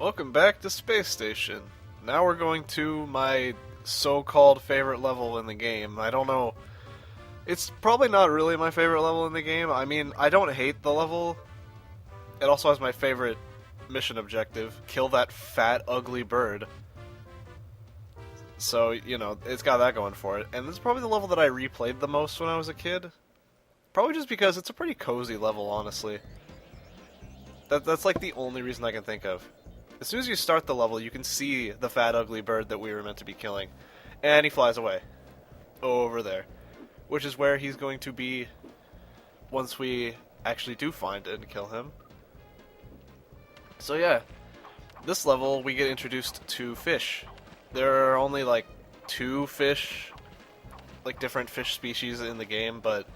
Welcome back to Space Station. Now we're going to my so-called favorite level in the game. I don't know. It's probably not really my favorite level in the game. I mean, I don't hate the level. It also has my favorite mission objective. Kill that fat, ugly bird. So, you know, it's got that going for it. And this is probably the level that I replayed the most when I was a kid. Probably just because it's a pretty cozy level, honestly. That's like the only reason I can think of. As soon as you start the level, you can see the fat, ugly bird that we were meant to be killing. And he flies away. Over there. Which is where he's going to be once we actually do find and kill him. So yeah, this level we get introduced to fish. There are only like two fish, like different fish species in the game, but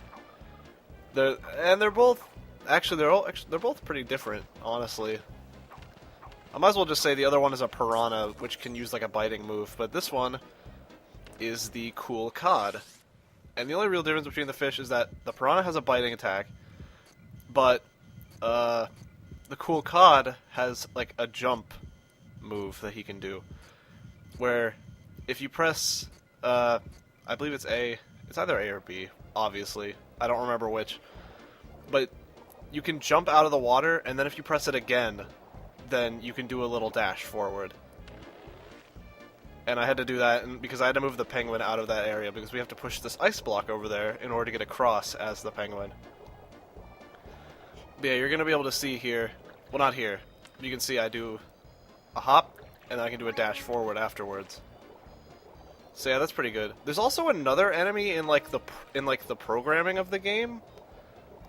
they're both they're both pretty different, honestly. I might as well just say the other one is a piranha, which can use like a biting move, but this one is the cool cod. And the only real difference between the fish is that the piranha has a biting attack, but the cool cod has like a jump move that he can do, where if you press, I believe it's A, it's either A or B, obviously, I don't remember which, but you can jump out of the water, and then if you press it again, then you can do a little dash forward. And I had to do that because I had to move the penguin out of that area because we have to push this ice block over there in order to get across as the penguin. But yeah, you're going to be able to see here, well not here, you can see I do a hop, and then I can do a dash forward afterwards. So yeah, that's pretty good. There's also another enemy in like the programming of the game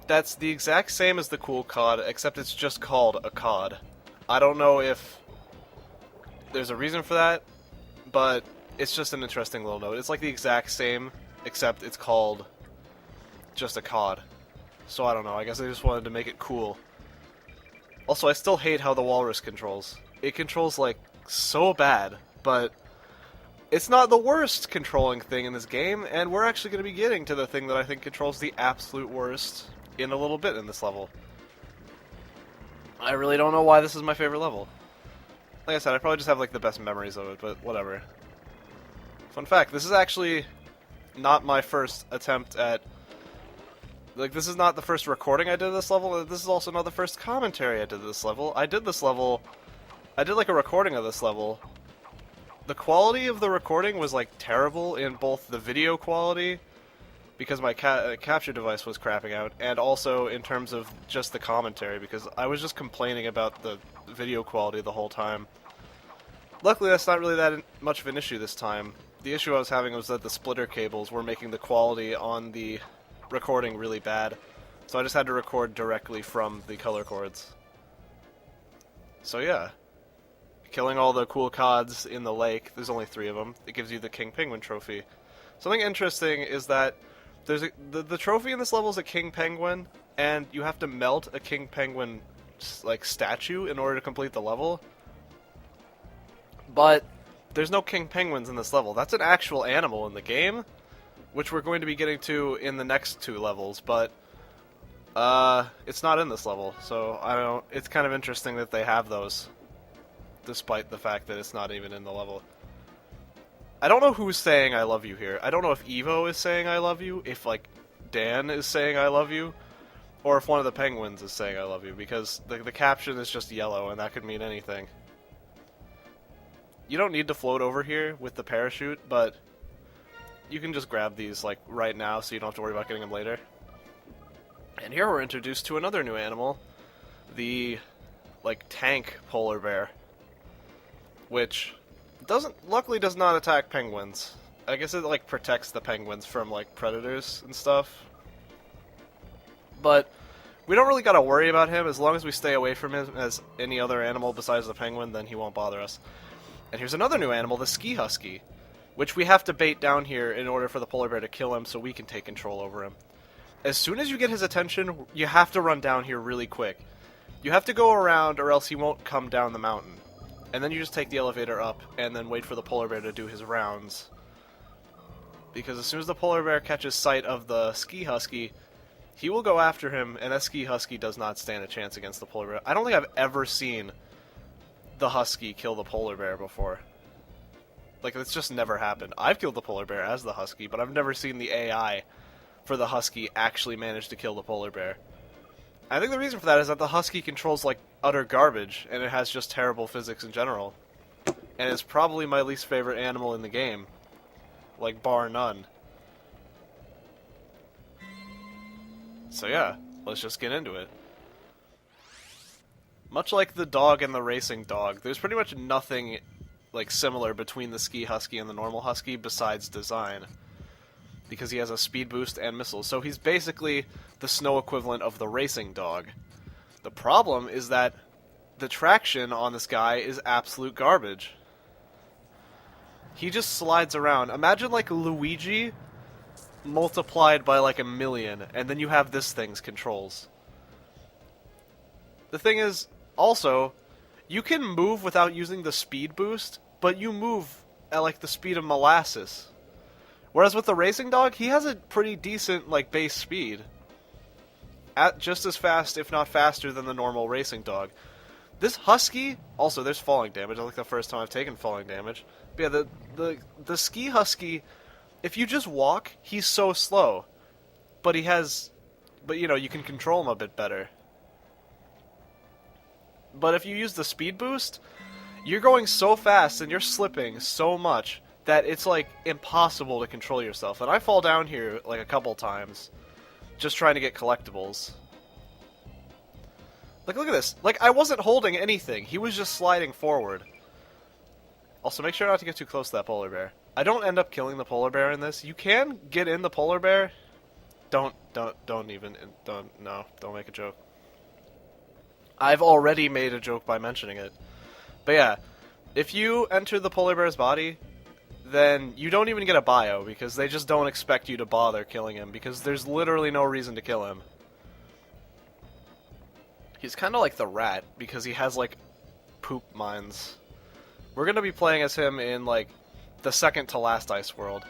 that's the exact same as the cool cod, except it's just called a cod. I don't know if there's a reason for that, but it's just an interesting little note. It's like the exact same, except it's called just a cod. So I don't know, I guess I just wanted to make it cool. Also, I still hate how the walrus controls. It controls, like, so bad, but it's not the worst controlling thing in this game, and we're actually going to be getting to the thing that I think controls the absolute worst in a little bit in this level. I really don't know why this is my favorite level. Like I said, I probably just have like the best memories of it, but whatever. Fun fact, this is actually not my first attempt at... Like, this is not the first recording I did of this level, this is also not the first commentary I did of this level. I did like a recording of this level. The quality of the recording was like terrible in both the video quality, because my capture device was crapping out, and also in terms of just the commentary, because I was just complaining about the video quality the whole time. Luckily, that's not really that much of an issue this time. The issue I was having was that the splitter cables were making the quality on the recording really bad, so I just had to record directly from the color cords. So yeah, killing all the cool cods in the lake, there's only 3 of them, it gives you the King Penguin trophy. Something interesting is that the trophy in this level is a king penguin, and you have to melt a king penguin like statue in order to complete the level. But there's no king penguins in this level. That's an actual animal in the game, which we're going to be getting to in the next 2 levels, but it's not in this level. So I don't. It's kind of interesting that they have those, despite the fact that it's not even in the level. I don't know who's saying I love you here. I don't know if Evo is saying I love you, if, like, Dan is saying I love you, or if one of the penguins is saying I love you, because the caption is just yellow, and that could mean anything. You don't need to float over here with the parachute, but you can just grab these, like, right now, so you don't have to worry about getting them later. And here we're introduced to another new animal, the, like, tank polar bear, which... luckily does not attack penguins. I guess it like protects the penguins from like predators and stuff. But we don't really gotta worry about him as long as we stay away from him as any other animal besides the penguin, then he won't bother us. And here's another new animal, the ski husky, which we have to bait down here in order for the polar bear to kill him so we can take control over him. As soon as you get his attention, you have to run down here really quick. You have to go around or else he won't come down the mountain. And then you just take the elevator up, and then wait for the polar bear to do his rounds. Because as soon as the polar bear catches sight of the ski husky, he will go after him, and that ski husky does not stand a chance against the polar bear. I don't think I've ever seen the husky kill the polar bear before. Like, it's just never happened. I've killed the polar bear as the husky, but I've never seen the AI for the husky actually manage to kill the polar bear. I think the reason for that is that the husky controls, like, utter garbage, and it has just terrible physics in general. And it's probably my least favorite animal in the game. Like, bar none. So yeah, let's just get into it. Much like the dog and the racing dog, there's pretty much nothing, like, similar between the ski husky and the normal husky besides design. Because he has a speed boost and missiles, so he's basically the snow equivalent of the racing dog. The problem is that the traction on this guy is absolute garbage. He just slides around. Imagine, like, Luigi multiplied by, like, 1,000,000, and then you have this thing's controls. The thing is, also, you can move without using the speed boost, but you move at, like, the speed of molasses. Whereas with the racing dog, he has a pretty decent, like, base speed. At just as fast, if not faster, than the normal racing dog. This husky, also, there's falling damage. I think the first time I've taken falling damage. But yeah, the ski husky, if you just walk, he's so slow. But you know, you can control him a bit better. But if you use the speed boost, you're going so fast and you're slipping so much that it's, like, impossible to control yourself. And I fall down here, like, a couple times, just trying to get collectibles. Like, look at this. Like, I wasn't holding anything. He was just sliding forward. Also, make sure not to get too close to that polar bear. I don't end up killing the polar bear in this. You can get in the polar bear. Don't make a joke. I've already made a joke by mentioning it. But yeah, if you enter the polar bear's body, then you don't even get a bio, because they just don't expect you to bother killing him, because there's literally no reason to kill him. He's kind of like the rat, because he has, like, poop mines. We're going to be playing as him in, like, the second to last ice world.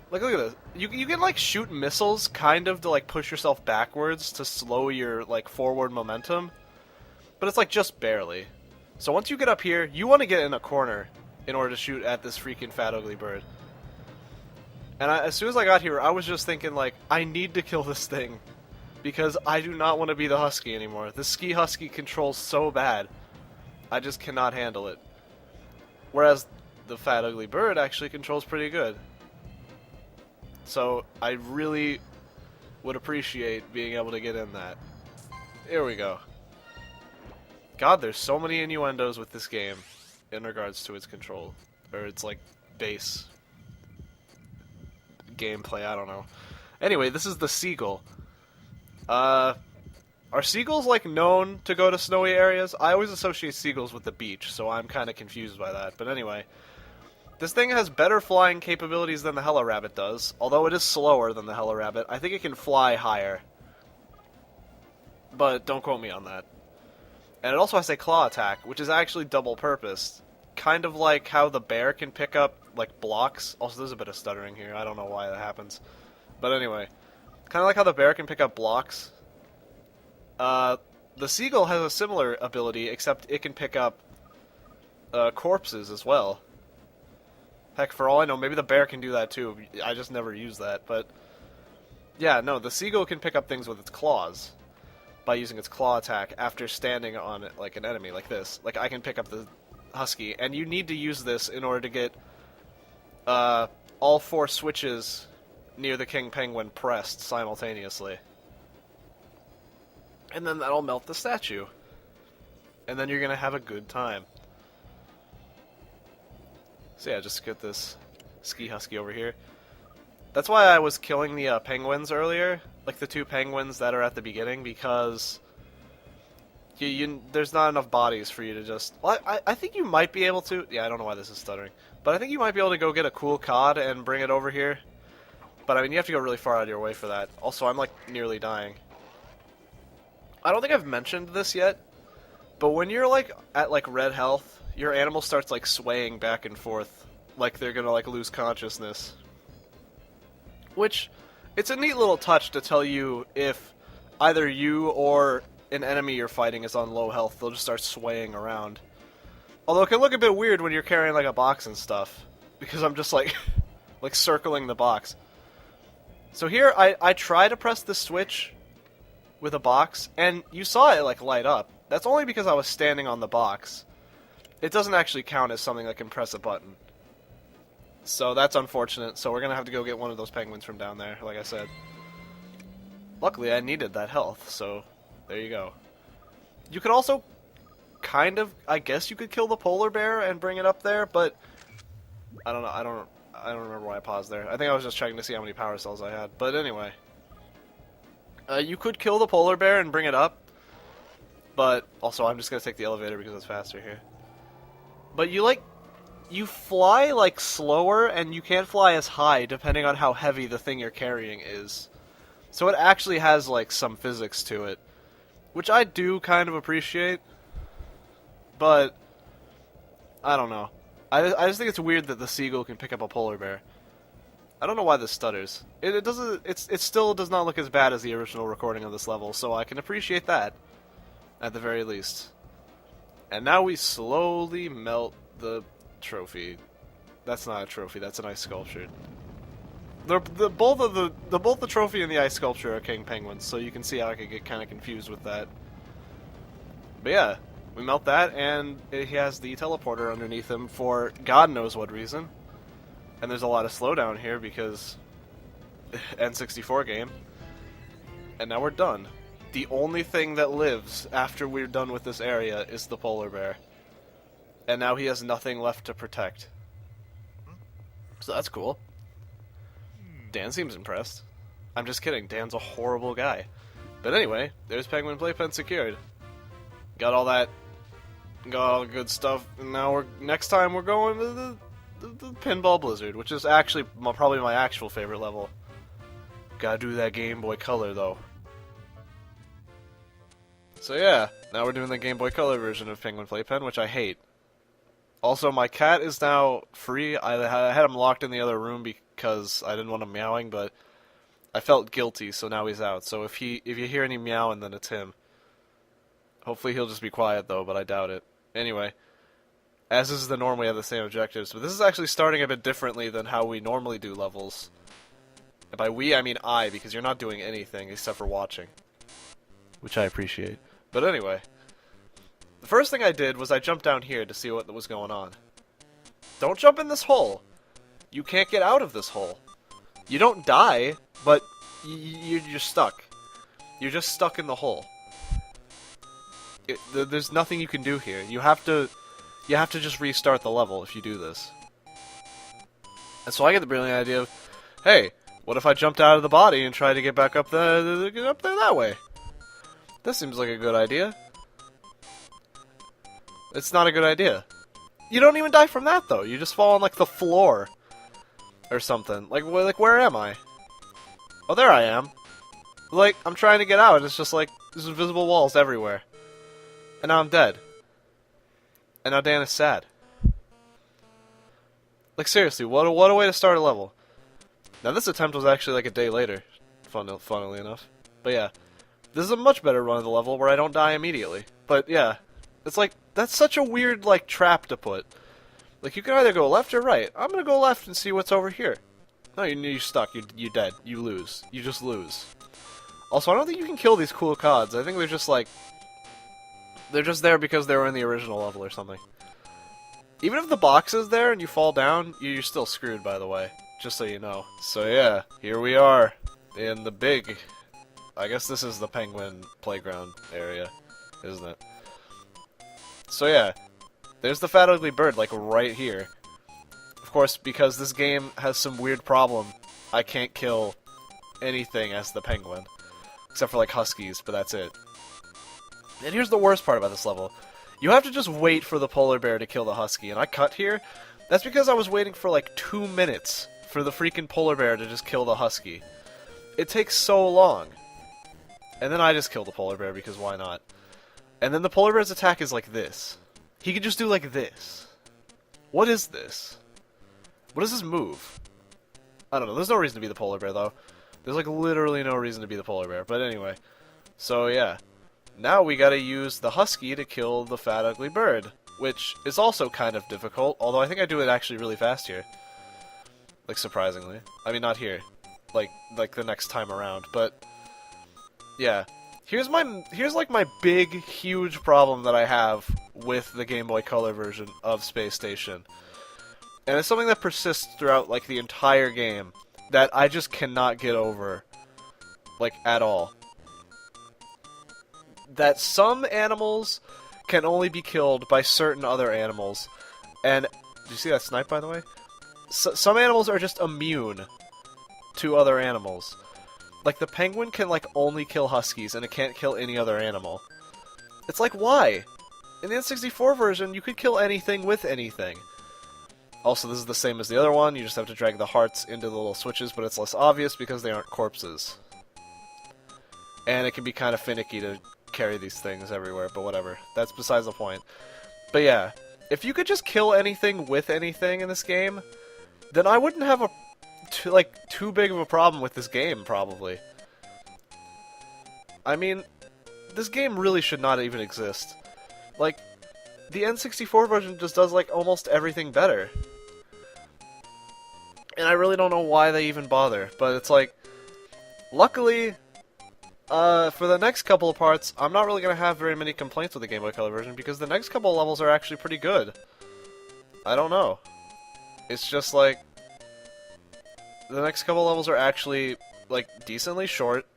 Like, look at this. You can, like, shoot missiles, kind of, to, like, push yourself backwards to slow your, like, forward momentum. But it's, like, just barely. So once you get up here, you want to get in a corner in order to shoot at this freaking fat, ugly bird. And as soon as I got here, I was just thinking, like, I need to kill this thing. Because I do not want to be the husky anymore. The ski husky controls so bad. I just cannot handle it. Whereas the fat, ugly bird actually controls pretty good. So I really would appreciate being able to get in that. Here we go. God, there's so many innuendos with this game in regards to its control. Or its, like, base gameplay, I don't know. Anyway, this is the Seagull. Are seagulls, like, known to go to snowy areas? I always associate seagulls with the beach, so I'm kind of confused by that. But anyway, this thing has better flying capabilities than the Hella Rabbit does, although it is slower than the Hella Rabbit. I think it can fly higher. But don't quote me on that. And it also has a claw attack, which is actually double-purposed. Kind of like how the bear can pick up, like, blocks. Also, there's a bit of stuttering here. I don't know why that happens. But anyway, kind of like how the bear can pick up blocks. The seagull has a similar ability, except it can pick up corpses as well. Heck, for all I know, maybe the bear can do that too. I just never use that. But yeah, no, the seagull can pick up things with its claws by using its claw attack after standing on it, like an enemy, like this. Like, I can pick up the husky, and you need to use this in order to get all 4 switches near the king penguin pressed simultaneously. And then that'll melt the statue. And then you're going to have a good time. So yeah, just get this ski husky over here. That's why I was killing the penguins earlier, like the 2 penguins that are at the beginning, because there's not enough bodies for you to just... Well, I think you might be able to... Yeah, I don't know why this is stuttering. But I think you might be able to go get a cool cod and bring it over here. But, I mean, you have to go really far out of your way for that. Also, I'm, like, nearly dying. I don't think I've mentioned this yet, but when you're, like, at, like, red health, your animal starts, like, swaying back and forth, like they're gonna, like, lose consciousness. Which, it's a neat little touch to tell you if either you or an enemy you're fighting is on low health. They'll just start swaying around. Although it can look a bit weird when you're carrying like a box and stuff, because I'm just like, like circling the box. So here, I try to press the switch with a box, and you saw it like light up. That's only because I was standing on the box. It doesn't actually count as something that can press a button. So that's unfortunate, so we're gonna have to go get one of those penguins from down there, like I said. Luckily, I needed that health, so there you go. You could also kind of, I guess you could kill the polar bear and bring it up there, but I don't know, I don't remember why I paused there. I think I was just checking to see how many power cells I had. But anyway, you could kill the polar bear and bring it up, but also I'm just gonna take the elevator because it's faster here. But you fly like slower, and you can't fly as high depending on how heavy the thing you're carrying is. So it actually has like some physics to it, which I do kind of appreciate. But I don't know. I just think it's weird that the Seagull can pick up a polar bear. I don't know why this stutters. It still does not look as bad as the original recording of this level, so I can appreciate that at the very least. And now we slowly melt the trophy. That's not a trophy. That's an ice sculpture. Both the trophy and the ice sculpture are king penguins, so you can see how I could get kind of confused with that. But yeah, we melt that, and he has the teleporter underneath him for God knows what reason. And there's a lot of slowdown here because N64 game. And now we're done. The only thing that lives after we're done with this area is the polar bear. And now he has nothing left to protect. So that's cool. Dan seems impressed. I'm just kidding, Dan's a horrible guy. But anyway, there's Penguin Playpen secured. Got all that, got all the good stuff, and now next time we're going to the Pinball Blizzard, which is actually probably my actual favorite level. Gotta do that Game Boy Color, though. So yeah, now we're doing the Game Boy Color version of Penguin Playpen, which I hate. Also, my cat is now free. I had him locked in the other room because I didn't want him meowing, but I felt guilty, so now he's out. So if you hear any meowing, then it's him. Hopefully he'll just be quiet, though, but I doubt it. Anyway, as is the norm, we have the same objectives, but this is actually starting a bit differently than how we normally do levels. And by we, I mean I, because you're not doing anything except for watching. Which I appreciate. But anyway, the first thing I did was I jumped down here to see what was going on. Don't jump in this hole! You can't get out of this hole. You don't die, but you're stuck. You're just stuck in the hole. There's nothing you can do here. You have to just restart the level if you do this. And so I get the brilliant idea of, hey, what if I jumped out of the body and tried to get back up there that way? That seems like a good idea. It's not a good idea. You don't even die from that, though. You just fall on, like, the floor. Or something. Like, where am I? Oh, there I am. Like, I'm trying to get out, and it's just like, there's invisible walls everywhere. And now I'm dead. And now Dan is sad. Like, seriously, what a way to start a level. Now, this attempt was actually, like, a day later. Funnily enough. But yeah. This is a much better run of the level where I don't die immediately. But yeah, it's like, that's such a weird, like, trap to put. Like, you can either go left or right. I'm gonna go left and see what's over here. No, you're stuck. You're dead. You lose. You just lose. Also, I don't think you can kill these cool cods. I think they're just, like, they're just there because they were in the original level or something. Even if the box is there and you fall down, you're still screwed, by the way. Just so you know. So yeah, here we are in the big... I guess this is the penguin playground area, isn't it? So yeah, there's the fat ugly bird, like, right here. Of course, because this game has some weird problem, I can't kill anything as the penguin. Except for, like, huskies, but that's it. And here's the worst part about this level. You have to just wait for the polar bear to kill the husky, and I cut here. That's because I was waiting for, like, 2 minutes for the freaking polar bear to just kill the husky. It takes so long. And then I just kill the polar bear, because why not? And then the polar bear's attack is like this. He can just do like this. What is this? What is this move? I don't know. There's no reason to be the polar bear, though. There's, like, literally no reason to be the polar bear. But anyway. So, yeah. Now we gotta use the husky to kill the fat ugly bird. which is also kind of difficult, although I think I do it actually really fast here. Like, surprisingly. I mean, not here. Like the next time around, but... Yeah. Here's like my big, huge problem that I have with the Game Boy Color version of Space Station. And it's something that persists throughout, like, the entire game, that I just cannot get over, like, at all. That some animals can only be killed by certain other animals. And, did you see that snipe, by the way? Some animals are just immune to other animals. Like, the penguin can, like, only kill huskies, and it can't kill any other animal. It's like, why? In the N64 version, you could kill anything with anything. Also, this is the same as the other one, you just have to drag the hearts into the little switches, but it's less obvious because they aren't corpses. And it can be kind of finicky to carry these things everywhere, but whatever. That's besides the point. But yeah, if you could just kill anything with anything in this game, then I wouldn't have too big of a problem with this game, probably. I mean, this game really should not even exist. Like, the N64 version just does, like, almost everything better. And I really don't know why they even bother, but it's like, luckily, for the next couple of parts, I'm not really going to have very many complaints with the Game Boy Color version, because the next couple of levels are actually pretty good. I don't know. It's just like, the next couple of levels are actually, like, decently short,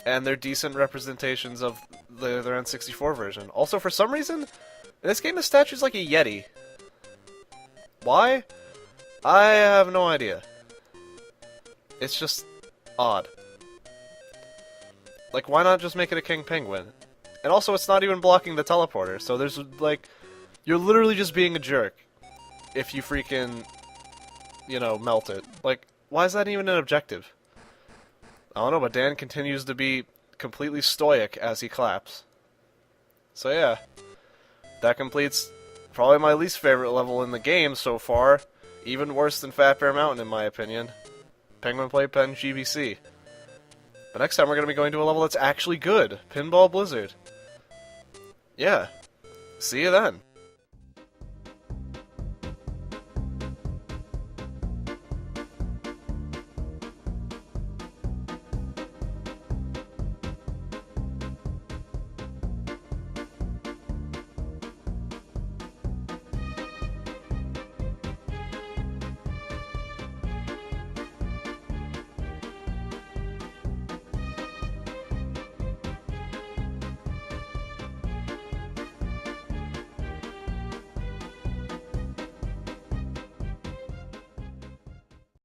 and they're decent representations of their N64 version. Also, for some reason, in this game the statue's like a Yeti. Why? I have no idea. It's just odd. Like, why not just make it a king penguin? And also, it's not even blocking the teleporter, so there's, like, you're literally just being a jerk if you freaking, you know, melt it. Like, why is that even an objective? I don't know, but Dan continues to be completely stoic as he claps. So yeah, that completes probably my least favorite level in the game so far. Even worse than Fat Bear Mountain, in my opinion. Penguin Playpen GBC. But next time we're going to be going to a level that's actually good. Pinball Blizzard. Yeah. See you then.